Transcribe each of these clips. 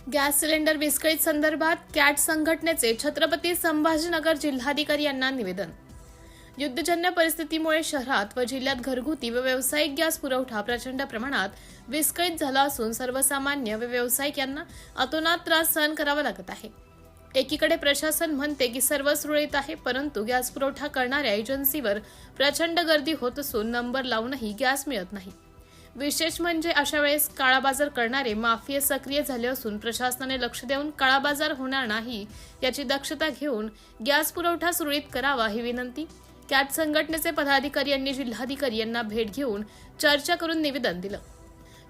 Gas cylinder विस्कळीत संदर्भात cat संघटनेचे छत्रपती संभाजीनगर जिल्हाधिकारी यांना निवेदन। युद्धजन्य परिस्थितीमुळे शहरात व जिल्ह्यात घरगुती व व्यावसायिक गॅस पुरवठा प्रचंड प्रमाणात विस्कळीत झाला असून सर्वसामान्य व व्यावसायिक यांना अतोनात त्रास सहन करावा लागत आहे। एकीकडे प्रशासन म्हणते की सर्व सुरळीत आहे, परंतु गॅस पुरवठा करणाऱ्या एजन्सीवर प्रचंड गर्दी होत असून नंबर लावूनही गॅस मिळत नाही। विशेष म्हणजे अशा वेळेस काळाबाजार करणारे माफिया सक्रिय झाले असून प्रशासनाने लक्ष देऊन काळाबाजार होणार नाही याची दक्षता घेऊन गॅस पुरवठा सुरळीत करावा ही विनंती कॅट संघटनेचे पदाधिकारी यांनी जिल्हाधिकारी यांना भेट घेऊन चर्चा करून निवेदन दिलं।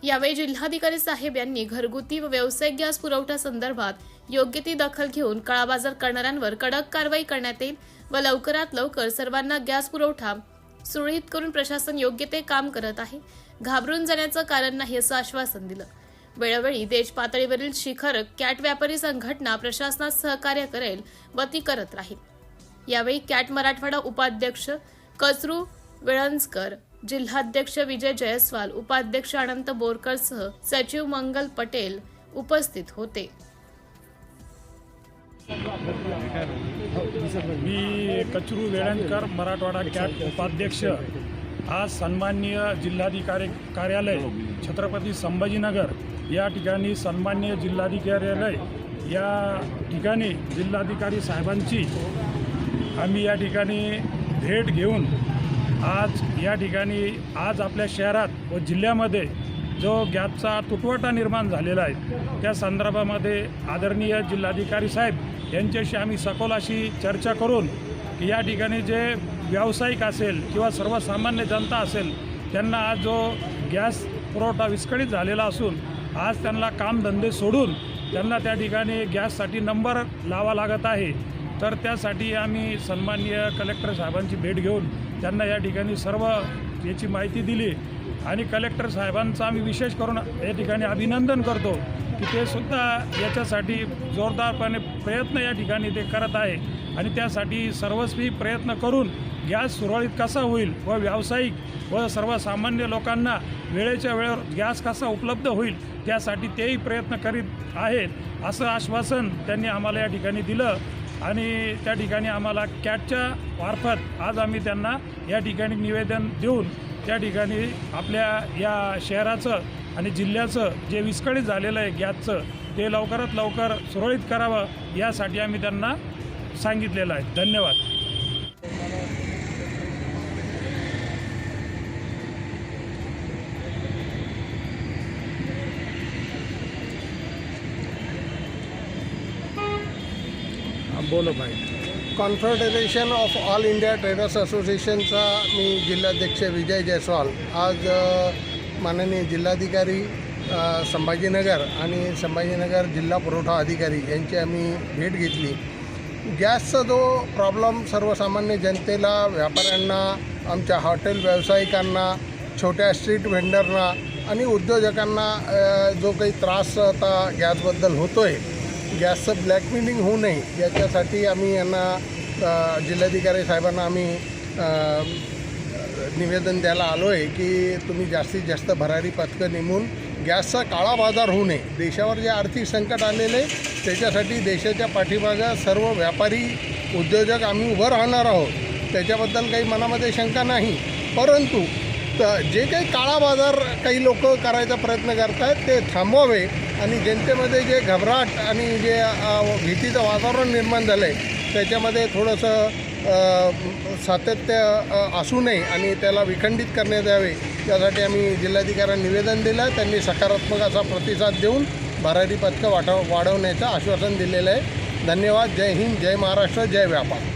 यावेळी जिल्हाधिकारी साहेब यांनी घरगुती व व्यावसायिक गॅस पुरवठा संदर्भात योग्य ती दखल घेऊन काळाबाजार करणाऱ्यांवर कडक कारवाई करण्यात येईल व लवकरात लवकर सर्वांना गॅस पुरवठा सुरळीत करून प्रशासन योग्य ते काम करत आहे, घाबरून जाण्याचं कारण नाही असं आश्वासन दिलं। वेळोवेळी देश पातळीवरील शिखर कॅट व्यापारी संघटना प्रशासनात सहकार्य करेल व ती करत राहील। यावेळी कॅट मराठवाडा उपाध्यक्ष कचरू वेळंजकर, जिल्हाध्यक्ष विजय जयस्वाल, उपाध्यक्ष अनंत बोरकर सह सचिव मंगल पटेल उपस्थित होते। मी कचरू वेळंजकर, मराठवाडा कॅट उपाध्यक्ष। आज सन्माननीय जिल्हाधिकारी कार्यालय छत्रपती संभाजीनगर या ठिकाणी सन्माननीय जिल्हाधिकार्यालय या ठिकाणी जिल्हाधिकारी साहेबांची आम्ही या ठिकाणी भेट घेऊन आज या ठिकाणी आज आपल्या शहरात व जिल्ह्यामध्ये जो गॅसचा तुटवडा निर्माण झालेला आहे त्या संदर्भामध्ये आदरणीय जिल्हाधिकारी साहेब यांच्याशी आम्ही सखोल अशी चर्चा करून की या ठिकाणी जे व्यावसायिक असेल किंवा सर्वसामान्य जनता असेल त्यांना आज जो गॅस पुरवठा विस्कळीत झालेला असून आज त्यांना कामधंदे सोडून त्यांना त्या ठिकाणी गॅससाठी नंबर लावा लागत आहे, तर त्यासाठी आम्ही सन्माननीय कलेक्टर साहेबांची भेट घेऊन त्यांना या ठिकाणी सर्व याची माहिती दिली आणि कलेक्टर साहेबांचा आम्ही विशेष करून या ठिकाणी अभिनंदन करतो की ते सुद्धा याच्यासाठी जोरदारपणे प्रयत्न या ठिकाणी ते करत आहे आणि त्यासाठी सर्वस्वी प्रयत्न करून गॅस सुरळीत कसा होईल व व्यावसायिक व सर्वसामान्य लोकांना वेळेच्या वेळेवर गॅस कसा उपलब्ध होईल त्यासाठी तेही प्रयत्न करीत आहेत असं आश्वासन त्यांनी आम्हाला या ठिकाणी दिलं आणि त्या ठिकाणी आम्हाला कॅटच्या मार्फत आज आम्ही त्यांना या ठिकाणी निवेदन देऊन त्या ठिकाणी आपल्या या शहराचं आणि जिल्ह्याचं जे विस्कळीत झालेलं आहे गॅसचं ते लवकरात लवकर सुरळीत करावं यासाठी आम्ही त्यांना सांगितलेलं आहे। धन्यवाद। बोलो भाई। Confederation of all India traders असोसिएशनचा मी जिल्हाध्यक्ष विजय जयस्वाल आज माननीय जिल्हाधिकारी संभाजीनगर आणि संभाजीनगर जिल्हा पुरवठा अधिकारी यांची आम्ही भेट घेतली। गॅसचा जो प्रॉब्लेम सर्वसामान्य जनतेला, व्यापाऱ्यांना, आमच्या हॉटेल व्यावसायिकांना, छोट्या स्ट्रीट व्हेंडरना आणि उद्योजकांना जो काही त्रास आता गॅसबद्दल होतो आहे, गॅसचं ब्लॅकमेलिंग होऊ नये याच्यासाठी आम्ही यांना जिल्हाधिकारी साहेबांना आम्ही निवेदन द्यायला आलो आहे की तुम्ही जास्तीत जास्त भरारी पथकं नेमून गॅसचा काळा बाजार होऊ नये। देशावर जे आर्थिक संकट आलेलं आहे त्याच्यासाठी देशाच्या पाठीमागं सर्व व्यापारी उद्योजक आम्ही उभं राहणार आहोत, त्याच्याबद्दल काही मनामध्ये शंका नाही, परंतु जे काही काळा बाजार काही लोक करायचा प्रयत्न करत आहेत ते थांबवावे आणि जनतेमध्ये जे घबराट आणि जे भीतीचं वातावरण निर्माण झालं आहे त्याच्यामध्ये थोडंसं सातत्य असू नये आणि त्याला विखंडित करण्यात यावे यासाठी आम्ही जिल्हाधिकाऱ्यांना निवेदन दिलं। त्यांनी सकारात्मक असा प्रतिसाद देऊन भरारी पथकं वाढवण्याचं आश्वासन दिलेलं आहे। धन्यवाद। जय हिंद, जय महाराष्ट्र, जय व्यापार।